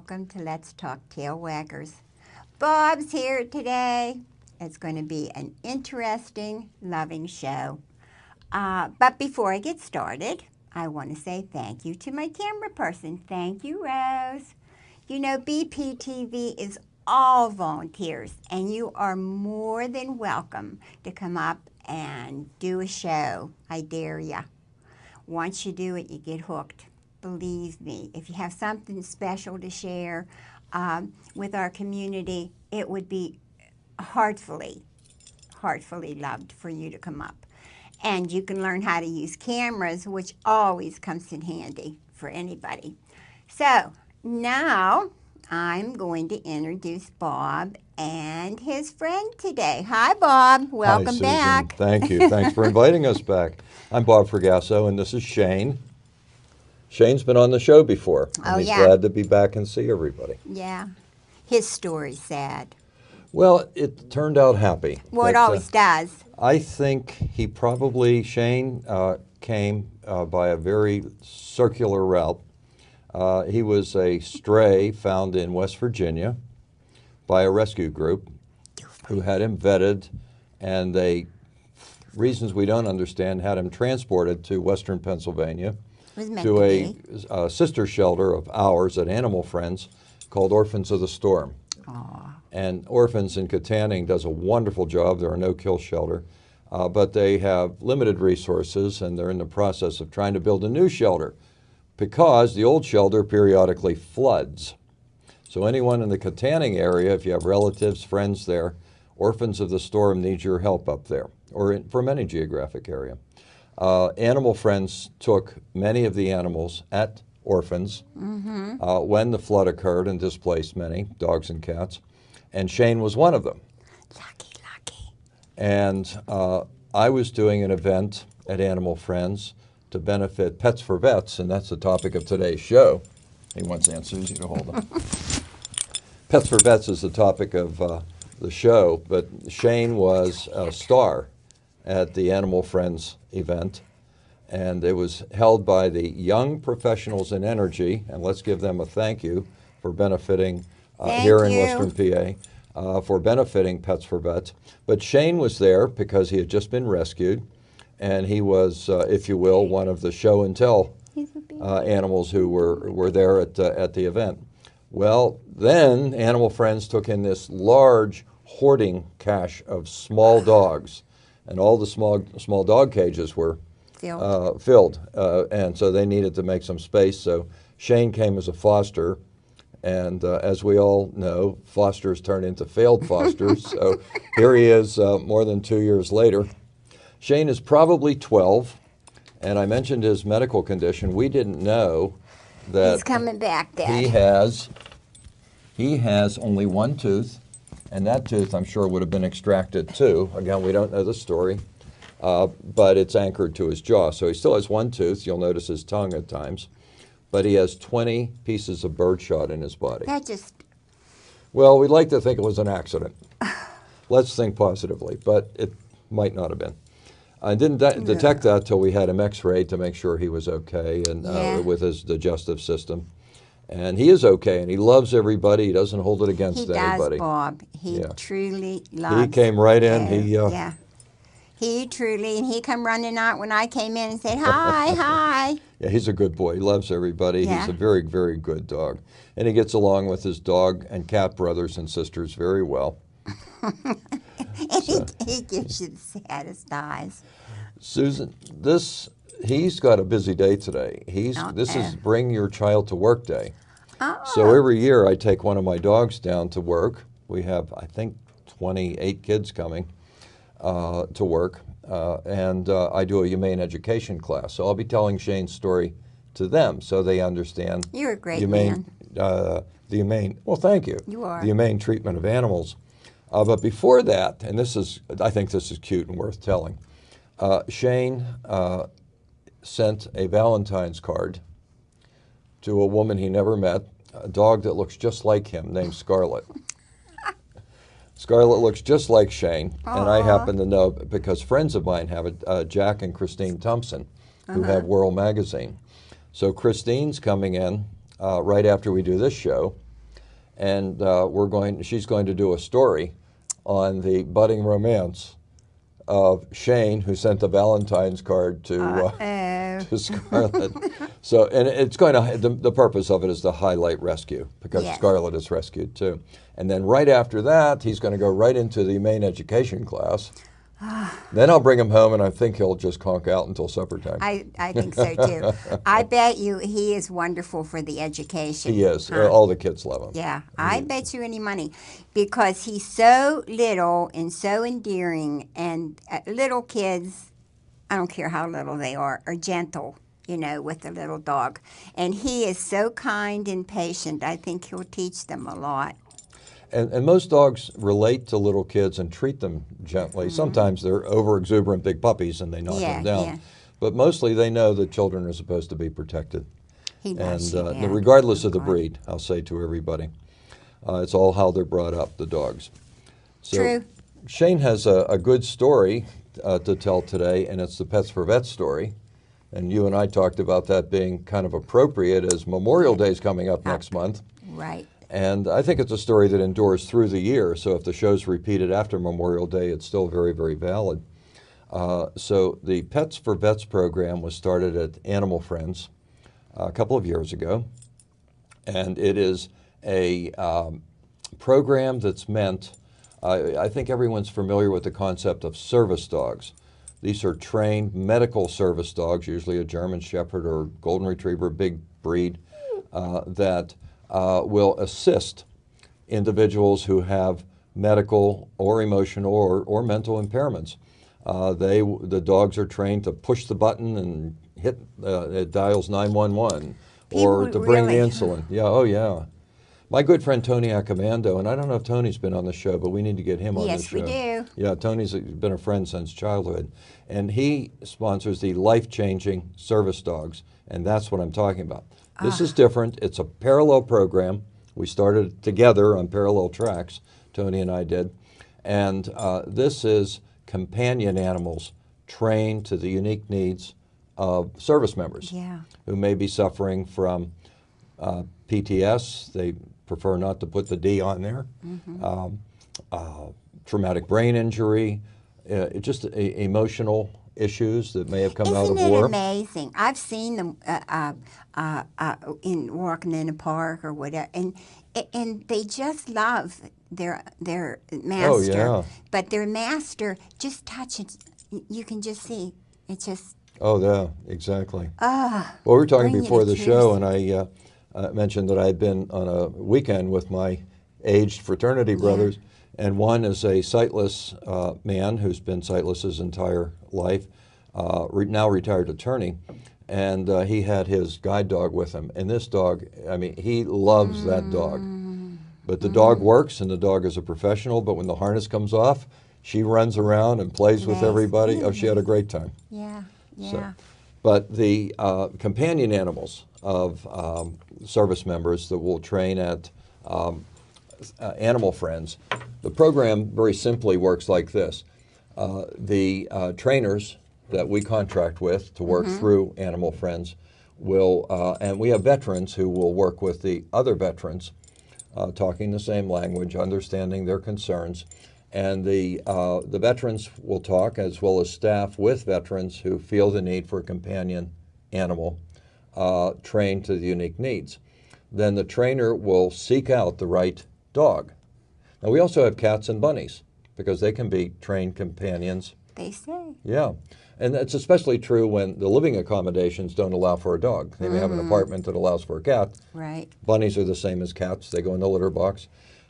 welcome to Let's Talk Tail Waggers. Bob's here today. It's going to be an interesting, loving show. But before I get started, I want to say thank you to my camera person. Thank you, Rose. You know, BPTV is all volunteers, and you are more than welcome to come up and do a show. I dare ya. Once you do it, you get hooked. Believe me, if you have something special to share with our community, it would be heartfully loved for you to come up. And you can learn how to use cameras, which always comes in handy for anybody. So now I'm going to introduce Bob and his friend today. Hi, Bob. Welcome Hi, Susan. back. Thank you. Thanks for inviting us back. I'm Bob Fragasso, and this is Shane. Shane's been on the show before, and he's glad to be back and see everybody. Yeah. His story's sad. Well, it turned out happy. Well, it always does. I think he probably, Shane, came by a very circular route. He was a stray found in West Virginia by a rescue group who had him vetted, and they, reasons we don't understand, had him transported to Western Pennsylvania to a sister shelter of ours at Animal Friends called Orphans of the Storm. Aww. And Orphans in Katanning does a wonderful job. They're a no-kill shelter, but they have limited resources, and they're in the process of trying to build a new shelter because the old shelter periodically floods. So anyone in the Katanning area, if you have relatives, friends there, Orphans of the Storm needs your help up there, or from any geographic area. Animal Friends took many of the animals at Orphans when the flood occurred and displaced many, dogs and cats, and Shane was one of them. Lucky. And I was doing an event at Animal Friends to benefit Pets for Vets, and that's the topic of today's show. He wants Aunt Susie to hold him. Pets for Vets is the topic of the show, but Shane was a star at the Animal Friends event, and it was held by the Young Professionals in Energy, and let's give them a thank you for benefiting here in Western PA, for benefiting Pets for Vets. But Shane was there because he had just been rescued, and he was, if you will, one of the show and tell animals who were there at the event. Well, then Animal Friends took in this large hoarding cache of small dogs, and all the small dog cages were filled, and so they needed to make some space. So Shane came as a foster, and as we all know, fosters turn into failed fosters. So here he is more than 2 years later. Shane is probably 12, and I mentioned his medical condition. We didn't know that he's coming back, Dad. He has only one tooth, and that tooth I'm sure would have been extracted too. Again, we don't know the story, but it's anchored to his jaw. So he still has one tooth. You'll notice his tongue at times, but he has 20 pieces of birdshot in his body. Well, we'd like to think it was an accident. Let's think positively, but it might not have been. I didn't detect that till we had him x-rayed to make sure he was okay and with his digestive system. And he is okay, and he loves everybody. He doesn't hold it against anybody. He does, Bob. He truly loves. He came right in. He truly, and he come running out when I came in and said, hi. Yeah, he's a good boy. He loves everybody. Yeah. He's a very, very good dog. And he gets along with his dog and cat brothers and sisters very well. He gives you the saddest eyes. Susan, he's got a busy day today. This is Bring Your Child to Work Day. So every year I take one of my dogs down to work. We have, I think, 28 kids coming to work, and I do a humane education class. So I'll be telling Shane's story to them so they understand. You're a great man. The humane, well, thank you. You are. The humane treatment of animals. But before that, and I think this is cute and worth telling, Shane sent a Valentine's card to a woman he never met, a dog that looks just like him named Scarlet. Scarlet looks just like Shane, and I happen to know because friends of mine have it, Jack and Christine Thompson, who have World Magazine. So Christine's coming in right after we do this show, and she's going to do a story on the budding romance of Shane, who sent the Valentine's card to Scarlett. So, and it's going to, the purpose of it is to highlight rescue, because Yes. Scarlett is rescued too. And then right after that, he's going to go right into the main education class. Then I'll bring him home, and I think he'll just conk out until supper time. I think so too. I bet you he is wonderful for the education. He is. Huh? All the kids love him. Yeah, I bet you any money, because he's so little and so endearing, and little kids, I don't care how little they are gentle, you know, with the little dog. And he is so kind and patient. I think he'll teach them a lot. And most dogs relate to little kids and treat them gently. Sometimes they're over-exuberant big puppies and they knock them down. Yeah. But mostly they know that children are supposed to be protected. He does. And yeah. regardless of the God. breed, I'll say to everybody, it's all how they're brought up, the dogs. So True. Shane has a good story to tell today, and it's the Pets for Vets story. And you and I talked about that being kind of appropriate as Memorial Day is coming up next month. Right. And I think it's a story that endures through the year. So if the show's repeated after Memorial Day, it's still very, very valid. So the Pets for Vets program was started at Animal Friends a couple of years ago. And it is a program that's meant, I think everyone's familiar with the concept of service dogs. These are trained medical service dogs, usually a German Shepherd or Golden Retriever, big breed, that will assist individuals who have medical or emotional or mental impairments. The dogs are trained to push the button and hit, it dials 911, or to bring the really- insulin. Yeah, oh yeah. My good friend Tony Accomando, and I don't know if Tony's been on the show, but we need to get him on the Yes, show. we do. Yeah, Tony's been a friend since childhood, and he sponsors the life-changing service dogs, and that's what I'm talking about. This is different. It's a parallel program. We started together on parallel tracks, Tony and I did, and this is companion animals trained to the unique needs of service members Yeah. who may be suffering from PTS. They prefer not to put the D on there. Traumatic brain injury, just emotional issues that may have come out of Isn't it war. amazing? I've seen them in walking in a park or whatever, and they just love their master. Oh, yeah. But their master just touches. You can just see. It just Oh, yeah, exactly. Well, we were talking bring you before to the show, tears. and I mentioned that I had been on a weekend with my aged fraternity brothers, and one is a sightless man who's been sightless his entire life, now retired attorney, and he had his guide dog with him. And this dog, I mean, he loves that dog. But the dog works, and the dog is a professional, but when the harness comes off, she runs around and plays with Yes. everybody. Oh, she had a great time. yeah. So, but the companion animals of service members that will train at Animal Friends, the program very simply works like this. The trainers that we contract with to work through Animal Friends will, and we have veterans who will work with the other veterans, talking the same language, understanding their concerns. And the veterans will talk, as well as staff with veterans who feel the need for a companion animal trained to the unique needs. Then the trainer will seek out the right dog. Now, we also have cats and bunnies, because they can be trained companions. They say. Yeah. And that's especially true when the living accommodations don't allow for a dog. They may have an apartment that allows for a cat. Right. Bunnies are the same as cats. They go in the litter box,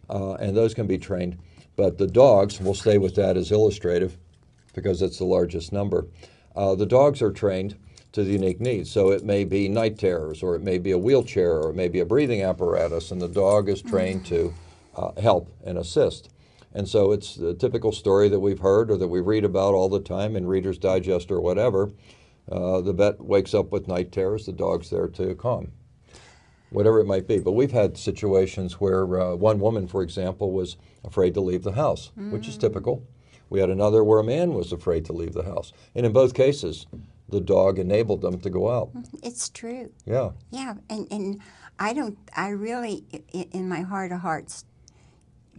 and those can be trained. But the dogs, we'll stay with that as illustrative because it's the largest number. The dogs are trained to the unique needs. So it may be night terrors, or it may be a wheelchair, or it may be a breathing apparatus, and the dog is trained to help and assist. And so it's the typical story that we've heard or that we read about all the time in Reader's Digest or whatever. The vet wakes up with night terrors, the dog's there to calm, whatever it might be. But we've had situations where one woman, for example, was afraid to leave the house, which is typical. We had another where a man was afraid to leave the house. And in both cases, the dog enabled them to go out. It's true. Yeah. Yeah, and I really, in my heart of hearts,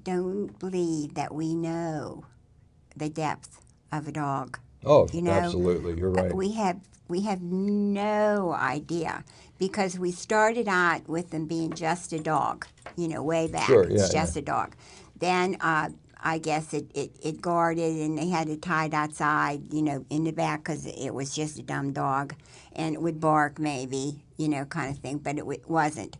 don't believe that we know the depth of a dog. Oh, You know, absolutely. You're right. We have no idea because we started out with them being just a dog, way back. Sure, It's yeah, just a dog. Then I guess it guarded and they had it tied outside, in the back because it was just a dumb dog and it would bark maybe, kind of thing, but it wasn't.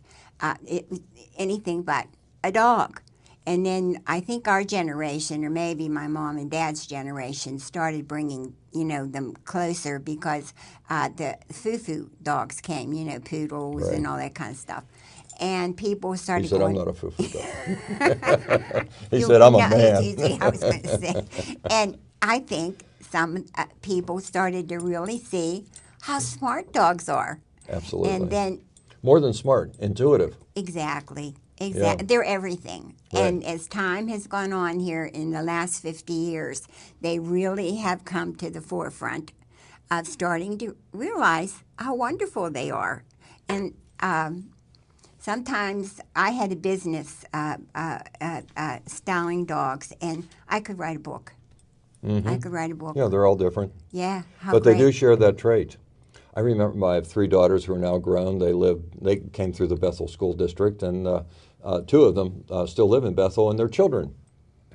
It was anything but a dog. And then I think our generation, or maybe my mom and dad's generation, started bringing, them closer because the foo-foo dogs came, poodles Right. and all that kind of stuff. And people started He said, going, I'm not a foo-foo dog. He said, I'm a man. I was going to say. And I think some people started to really see how smart dogs are. Absolutely. And then More than smart, intuitive. Exactly. Yeah. They're everything. Right. And as time has gone on here in the last 50 years, they really have come to the forefront of starting to realize how wonderful they are. And sometimes I had a business styling dogs, and I could write a book. I could write a book. Yeah, they're all different. Yeah, how But they do great. share that trait. I remember I have 3 daughters who are now grown. They came through the Bethel School District, and 2 of them still live in Bethel, and their children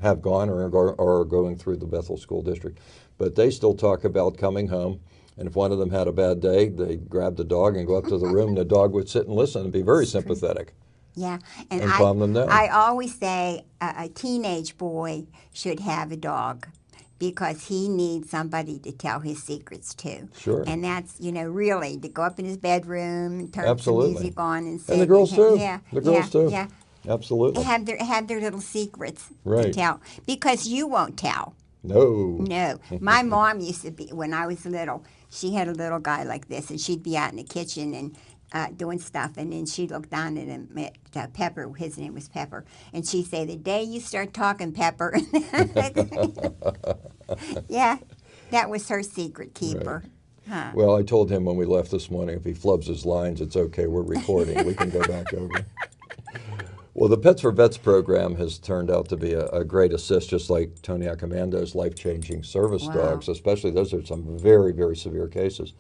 have gone or are going through the Bethel School District. But they still talk about coming home, and if one of them had a bad day, they'd grab the dog and go up to the room, and the dog would sit and listen and be very sympathetic. Yeah, And calm them down. I always say a teenage boy should have a dog because he needs somebody to tell his secrets to. Sure. And that's, really to go up in his bedroom and turn Absolutely. some music on and sit. And the girls too. Yeah, The girls too. Yeah. Absolutely. Have their little secrets to Right. tell because you won't tell. No. No. My mom used to be, when I was little, she had a little guy like this, and she'd be out in the kitchen and doing stuff, and then she'd look down at him, at Pepper, his name was Pepper, and she'd say, the day you start talking, Pepper. Yeah, that was her secret keeper. Huh. Well, I told him when we left this morning, if he flubs his lines, it's okay, we're recording. We can go back over. Well, the Pets for Vets program has turned out to be a great assist, just like Tony Accomando's life-changing service Wow. dogs, especially those are some very, very severe cases.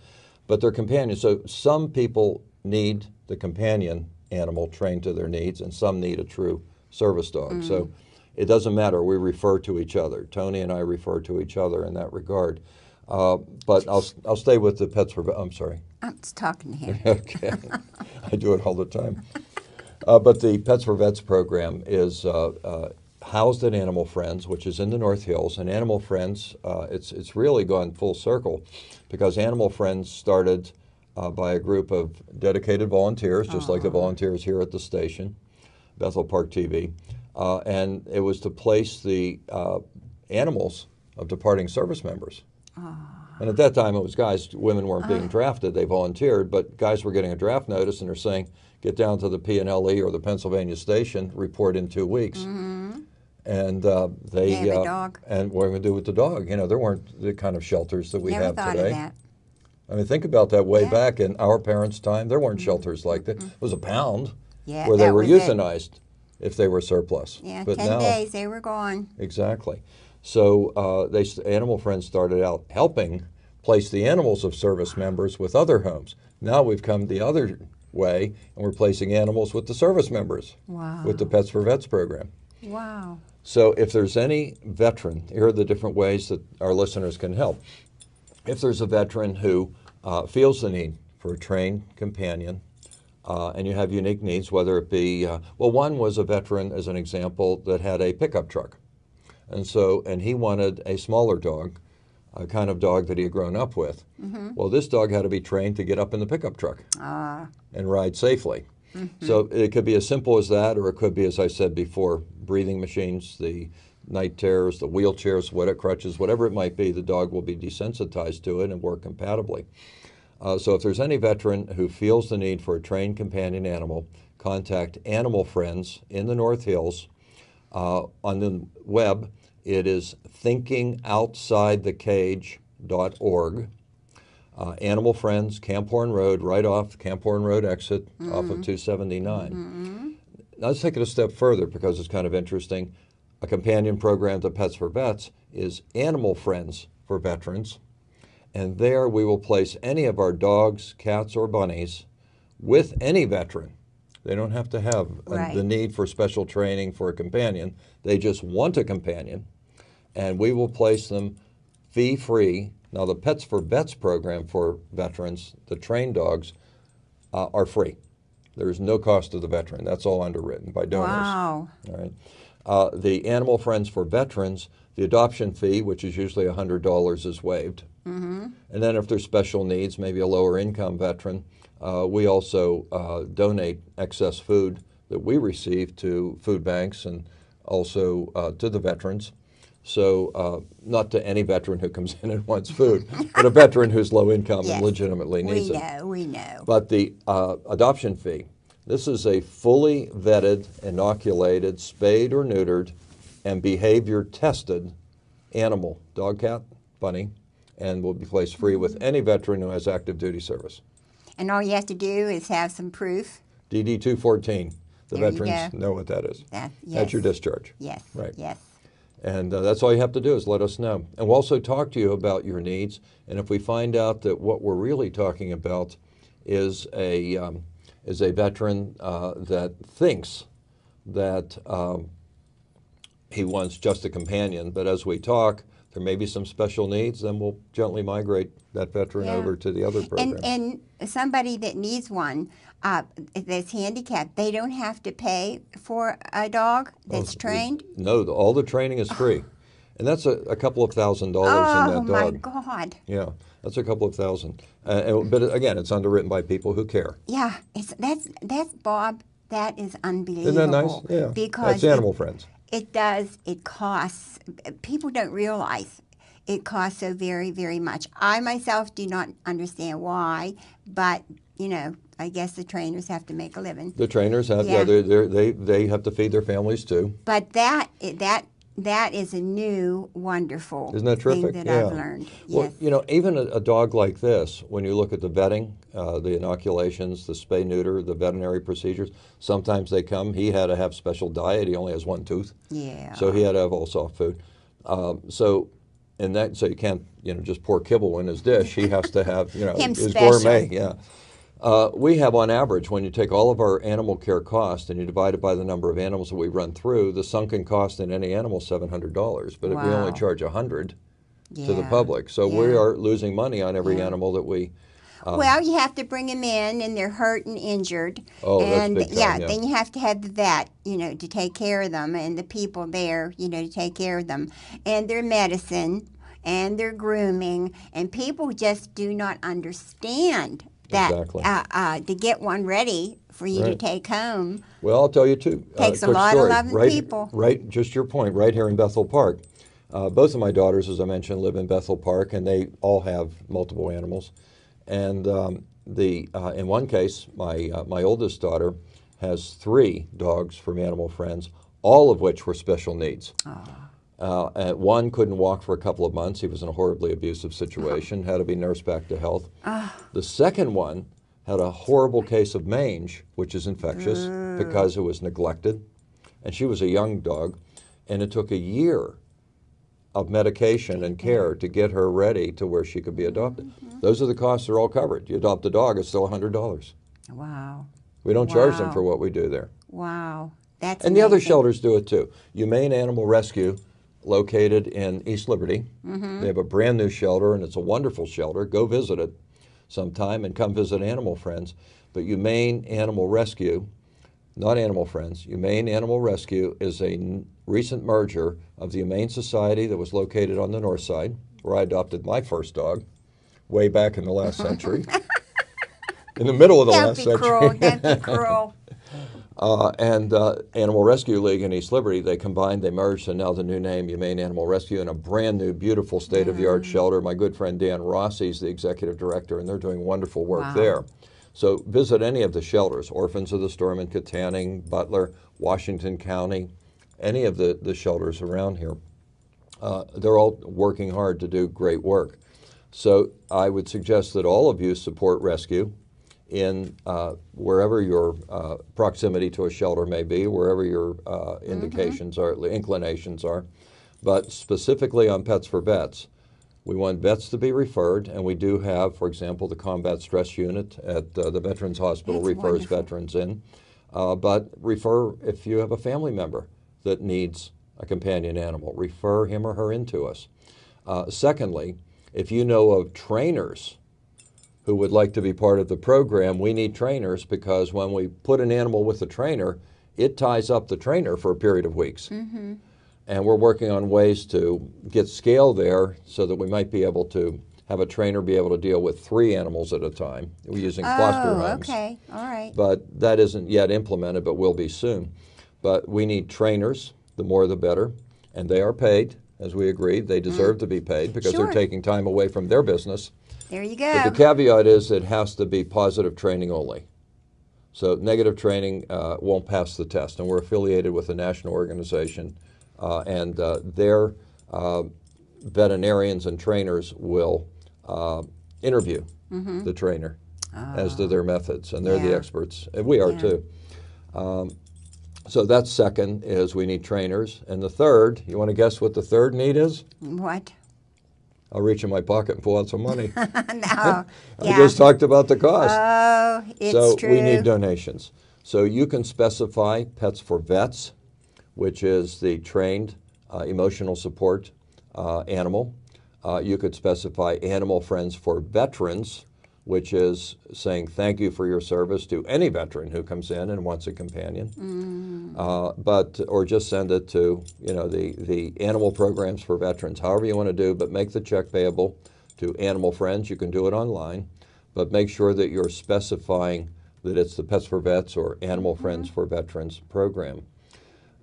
But they're companions. So some people need the companion animal trained to their needs, and some need a true service dog. So it doesn't matter. We refer to each other. Tony and I refer to each other in that regard. But I'll stay with the Pets for Vets. I'm sorry. I'm just talking to him. Okay. I do it all the time. But the Pets for Vets program is housed at Animal Friends, which is in the North Hills. And Animal Friends, it's really gone full circle because Animal Friends started by a group of dedicated volunteers, just like the volunteers here at the station, Bethel Park TV. And it was to place the animals of departing service members. And at that time, it was guys. Women weren't being drafted. They volunteered, but guys were getting a draft notice, and they're saying, get down to the P&LE or the Pennsylvania station, report in 2 weeks. And they have a dog. And what are we going to do with the dog? There weren't the kind of shelters that we Never have thought today. of that. I mean, think about that way Yeah. back in our parents' time. There weren't shelters like that. It was a pound Yeah, where they that were was it. euthanized if they were surplus. Yeah, but 10 now, days, they were gone. Exactly. So Animal Friends started out helping place the animals of service members with other homes. Now we've come the other way, and we're placing animals with the service members Wow. with the Pets for Vets program. Wow. So if there's any veteran, here are the different ways that our listeners can help. If there's a veteran who feels the need for a trained companion, and you have unique needs, whether it be, one was a veteran, as an example, that had a pickup truck. And he wanted a smaller dog, a kind of dog that he had grown up with. Well, this dog had to be trained to get up in the pickup truck and ride safely. So it could be as simple as that, or it could be, as I said before, breathing machines, the night terrors, the wheelchairs, crutches, whatever it might be, the dog will be desensitized to it and work compatibly. So if there's any veteran who feels the need for a trained companion animal, contact Animal Friends in the North Hills. On the web, it is thinkingoutsidethecage.org. Animal Friends, Camp Horn Road, right off Camp Horn Road exit off of 279. Now let's take it a step further because it's kind of interesting. A companion program to Pets for Vets is Animal Friends for Veterans. And there we will place any of our dogs, cats, or bunnies with any veteran. They don't have to have Right. the need for special training for a companion. They just want a companion. And we will place them fee-free. Now, the Pets for Vets program for veterans, the trained dogs, are free. There is no cost to the veteran. That's all underwritten by donors. Wow. All right. The Animal Friends for Veterans, the adoption fee, which is usually $100, is waived. And then if there's special needs, maybe a lower income veteran, we also donate excess food that we receive to food banks and also to the veterans. So not to any veteran who comes in and wants food, but a veteran who's low income Yes. and legitimately needs it. We know. But the adoption fee, this is a fully vetted, inoculated, spayed or neutered, and behavior tested animal, dog, cat, bunny, and will be placed free with any veteran who has active duty service. And all you have to do is have some proof. DD 214, the There you veterans go. know what that is. Yes. That's your discharge. Yes. Right. Yes. And that's all you have to do is let us know. And we'll also talk to you about your needs. And if we find out that what we're really talking about is a veteran that thinks that he wants just a companion, but as we talk, there may be some special needs, then we'll gently migrate that veteran Yeah. over to the other program. And somebody that needs one that's handicapped, they don't have to pay for a dog that's trained? No, all the training is free. And that's a couple of $1,000s in Oh, that my dog. God. Yeah, that's a couple of thousand. But again, it's underwritten by people who care. Yeah, that's Bob, that is unbelievable. Isn't that nice? Yeah, Because that's Animal Friends. It does. It costs. People don't realize it costs so very, very much. I myself do not understand why, but I guess the trainers have to make a living. The trainers have, Yeah. they have to feed their families too. But that is a new, wonderful Isn't that terrific? thing that Yeah. I've learned. Well, Yes. even a dog like this, when you look at the vetting, the inoculations, the spay neuter, the veterinary procedures, sometimes they come. He had to have special diet. He only has one tooth, Yeah. so he had to have all soft food. So you can't just pour kibble in his dish. He has to have Him his special. gourmet. Yeah. We have on average, when you take all of our animal care costs and you divide it by the number of animals that we run through, the sunken cost in any animal is $700. But if we only Wow. charge $100 to the Yeah. public, so we Yeah. are losing money on every animal that we. Well, you have to bring them in, and they're hurt and injured. Oh, that's and big time, yeah. Then you have to have the vet, to take care of them, and the people there, to take care of them, and their medicine, and their grooming, and people just do not understand that Exactly. to get one ready for you to Right. take home. Well, I'll tell you too. Takes a quick lot of story. loving right, people. Right, just your point. Right here in Bethel Park, both of my daughters, as I mentioned, live in Bethel Park, and they all have multiple animals. And in one case, my oldest daughter has 3 dogs from Animal Friends, all of which were special needs. And one couldn't walk for a couple of months. He was in a horribly abusive situation, had to be nursed back to health. The second one had a horrible case of mange, which is infectious because it was neglected. And she was a young dog, and it took a year of medication and care to get her ready to where she could be adopted. Those are the costs that are all covered. You adopt a dog, it's still $100. Wow. We don't charge them Wow. for what we do there. Wow. That's And the other amazing. shelters do it too. Humane Animal Rescue, located in East Liberty. They have a brand new shelter, and it's a wonderful shelter. Go visit it sometime and come visit Animal Friends. But Humane Animal Rescue, not Animal Friends, Humane Animal Rescue is a recent merger of the Humane Society that was located on the north side, where I adopted my first dog way back in the last century. In the middle of the Don't last be century. cruel. Don't be cruel. And Animal Rescue League in East Liberty, they combined, they merged, and now the new name, Humane Animal Rescue, and a brand new, beautiful, state-of-the-art shelter. My good friend Dan Rossi is the executive director, and they're doing wonderful work Wow. there. So visit any of the shelters, Orphans of the Storm in Katanning, Butler, Washington County, any of the shelters around here. They're all working hard to do great work. So I would suggest that all of you support rescue in wherever your proximity to a shelter may be, wherever your indications are, inclinations are. But specifically on Pets for Vets, we want vets to be referred, and we do have, for example, the Combat Stress Unit at the Veterans Hospital That's refers wonderful. veterans in. But refer if you have a family member that needs a companion animal, refer him or her into us. Secondly, if you know of trainers who would like to be part of the program, we need trainers because when we put an animal with a trainer, it ties up the trainer for a period of weeks. And we're working on ways to get scale there so that we might be able to have a trainer be able to deal with 3 animals at a time. We're using foster homes. Okay, all right. But that isn't yet implemented, but will be soon. But we need trainers, the more the better, and they are paid, as we agreed. They deserve to be paid because Sure. they're taking time away from their business. There you But the go. caveat is it has to be positive training only. So negative training won't pass the test. And we're affiliated with a national organization, and their veterinarians and trainers will interview the trainer as to their methods, and they're the Yeah. experts, and we are Yeah. too. So that's second, is we need trainers. And the third, you want to guess what the third need is? What? I'll reach in my pocket and pull out some money. No. I Yeah. just talked about the cost. Oh, it's So true. we need donations. So you can specify Pets for Vets, which is the trained emotional support animal. You could specify Animal Friends for Veterans, which is saying thank you for your service to any veteran who comes in and wants a companion. Or just send it to the animal programs for veterans, however you want to do, but make the check payable to Animal Friends. You can do it online, but make sure that you're specifying that it's the Pets for Vets or Animal Friends for Veterans program.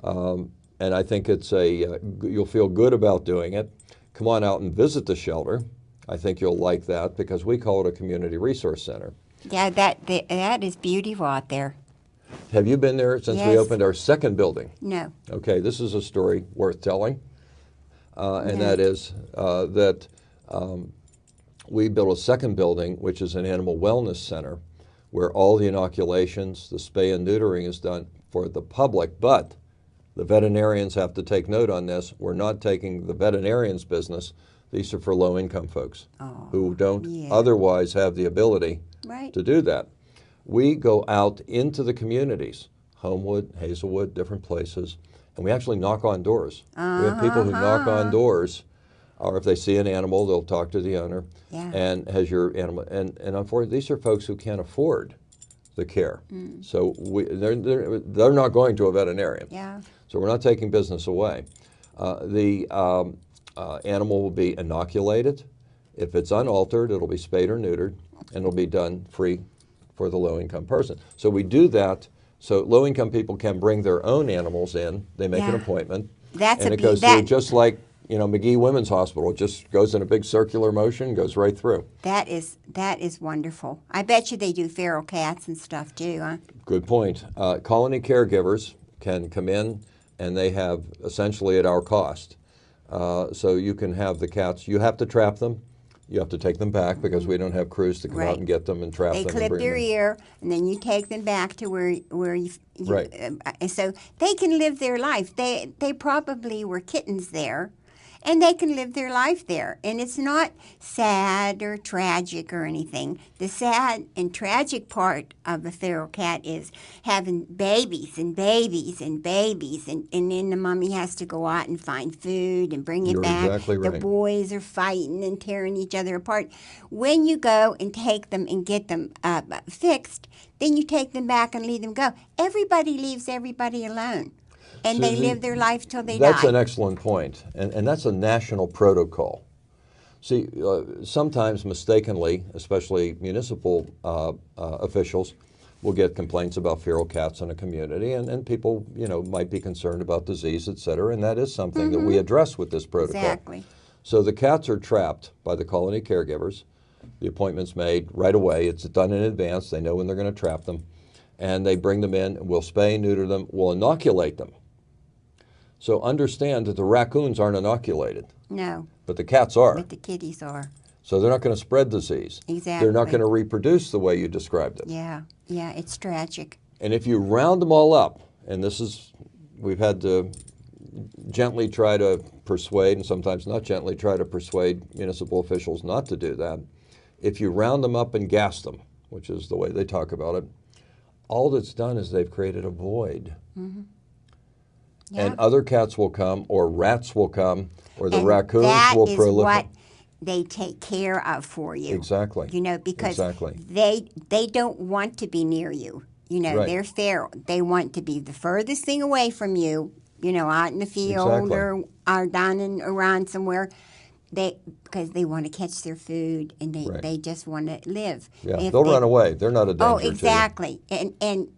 And I think it's you'll feel good about doing it. Come on out and visit the shelter. I think you'll like that because we call it a community resource center. Yeah, that is beautiful out there. Have you been there since we Yes. opened our second building? No. Okay, this is a story worth telling, and No. that is that we built a second building, which is an animal wellness center, where all the inoculations, the spay and neutering is done for the public, but the veterinarians have to take note on this. We're not taking the veterinarians' business. These are for low-income folks who don't yeah. otherwise have the ability Right. to do that. We go out into the communities, Homewood, Hazelwood, different places, and we actually knock on doors. We have people who knock on doors, or if they see an animal, they'll talk to the owner. Yeah. And has your animal, and unfortunately, these are folks who can't afford the care. So they're not going to a veterinarian. Yeah. So we're not taking business away. The animal will be inoculated. If it's unaltered, it'll be spayed or neutered, and it'll be done free for the low-income person. So we do that so low-income people can bring their own animals in. They make an Yeah. appointment, That's and a it goes that- through just like McGee Women's Hospital. It just goes in a big circular motion, goes right through. That is wonderful. I bet you they do feral cats and stuff too, huh? Good point. Colony caregivers can come in, and they have essentially at our cost. So you can have the cats. You have to trap them. You have to take them back because we don't have crews to come Right. out and get them and trap They them. and clip bring their them. ear, and then you take them back to where you Right. and so they can live their life. They probably were kittens there, and they can live their life there. And it's not sad or tragic or anything. The sad and tragic part of a feral cat is having babies and babies and babies, and then the mommy has to go out and find food and bring it You're back. exactly The right. boys are fighting and tearing each other apart. When you go and take them and get them fixed, then you take them back and leave them go. Everybody leaves everybody alone. And they Susie, live their life till they That's die. an excellent point, and that's a national protocol. See, sometimes mistakenly, especially municipal officials, will get complaints about feral cats in a community, and people, might be concerned about disease, et cetera, and that is something that we address with this protocol. Exactly. So the cats are trapped by the colony caregivers. The appointment's made right away. It's done in advance. They know when they're going to trap them. And they bring them in, we'll spay, neuter them, we'll inoculate them. So understand that the raccoons aren't inoculated, No, but the cats are. but the kitties are. So they're not going to spread disease. Exactly. They're not going to reproduce the way you described it. Yeah, yeah, it's tragic. And if you round them all up, and this is, we've had to gently try to persuade, and sometimes not gently try to persuade municipal officials not to do that. If you round them up and gas them, which is the way they talk about it, all that's done is they've created a void. Mm-hmm. Yeah. And other cats will come, or rats will come, or the And raccoons that will is proliferate. what they take care of for you. Exactly. You know, because Exactly. they don't want to be near you. You know, Right. they're feral. They want to be the furthest thing away from you, you know, out in the field Exactly. or down and around somewhere. Because they want to catch their food and Right. they just want to live. Yeah, If they'll they- run away. They're not a danger Oh, to you. exactly. And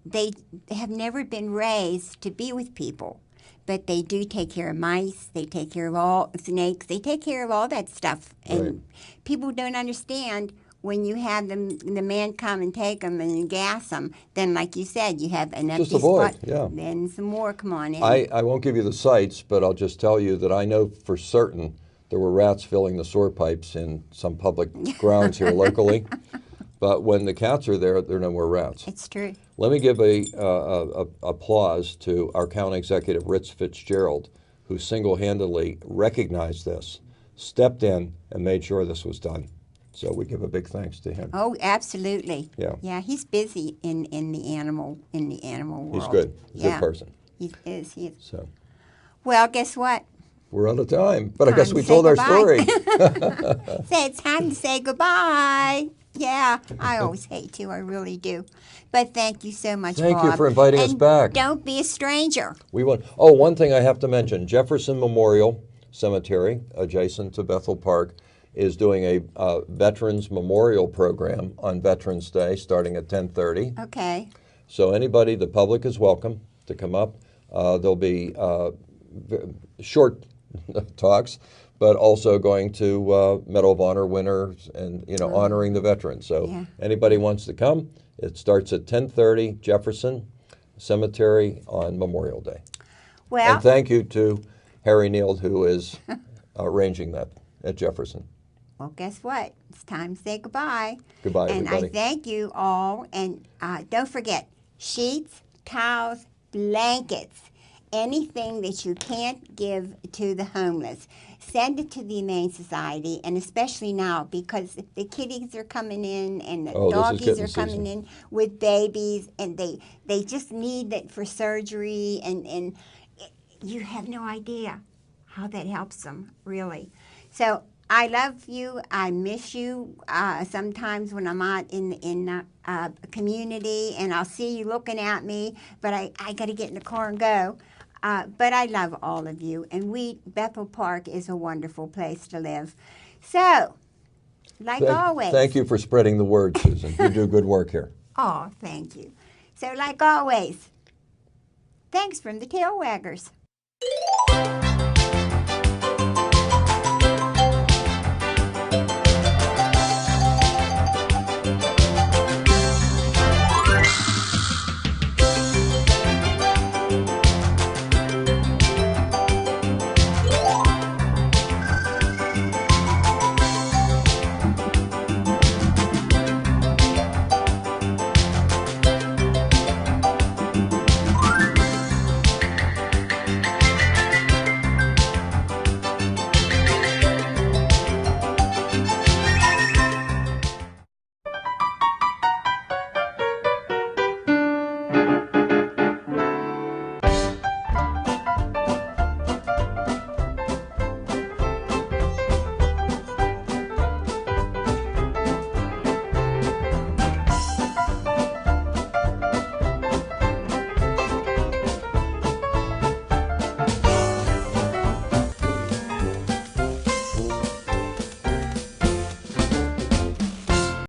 they have never been raised to be with people. But they do take care of mice. They take care of all snakes. They take care of all that stuff. And Right. people don't understand when you have them, the man come and take them and you gas them. Then, like you said, you have an Just empty a void, spot. yeah. Then some more come on in. I won't give you the sites, but I'll just tell you that I know for certain there were rats filling the sewer pipes in some public grounds here locally. But when the cats are there are no more rats. It's true. Let me give a applause to our county executive, Rich Fitzgerald, who single-handedly recognized this, stepped in, and made sure this was done. So we give a big thanks to him. Oh, absolutely. Yeah. Yeah, he's busy in the animal world. He's good. He's a Yeah. good person. He is. He is. So Well, guess what? we're out of time, but I Time guess to we say told our goodbye. story. Say it's time to say goodbye. Yeah, I always hate to. I really do. But thank you so much, Thank you Bob. for inviting us And back. Don't be a stranger. We want. Oh, one thing I have to mention: Jefferson Memorial Cemetery, adjacent to Bethel Park, is doing a Veterans Memorial Program on Veterans Day, starting at 10:30. Okay. So anybody, the public is welcome to come up. There'll be short talks, but also going to Medal of Honor winners and honoring the veterans. So Yeah. anybody wants to come, it starts at 10:30, Jefferson Cemetery on Memorial Day. Well, And thank you to Harry Neild, who is arranging that at Jefferson. well, guess what? It's time to say goodbye. Goodbye, And everybody. I thank you all. And don't forget, sheets, towels, blankets, anything that you can't give to the homeless. Send it to the Humane Society, and especially now because the kitties are coming in and the Oh, this is doggies kitten are coming season. in with babies, and they just need it for surgery, and you have no idea how that helps them, really. So I love you. I miss you sometimes when I'm out in the community, and I'll see you looking at me, but I got to get in the car and go. But I love all of you, and Bethel Park is a wonderful place to live. So, like always. Thank you for spreading the word, Susan. You do good work here. Oh, thank you. So, like always, thanks from the Tail Waggers.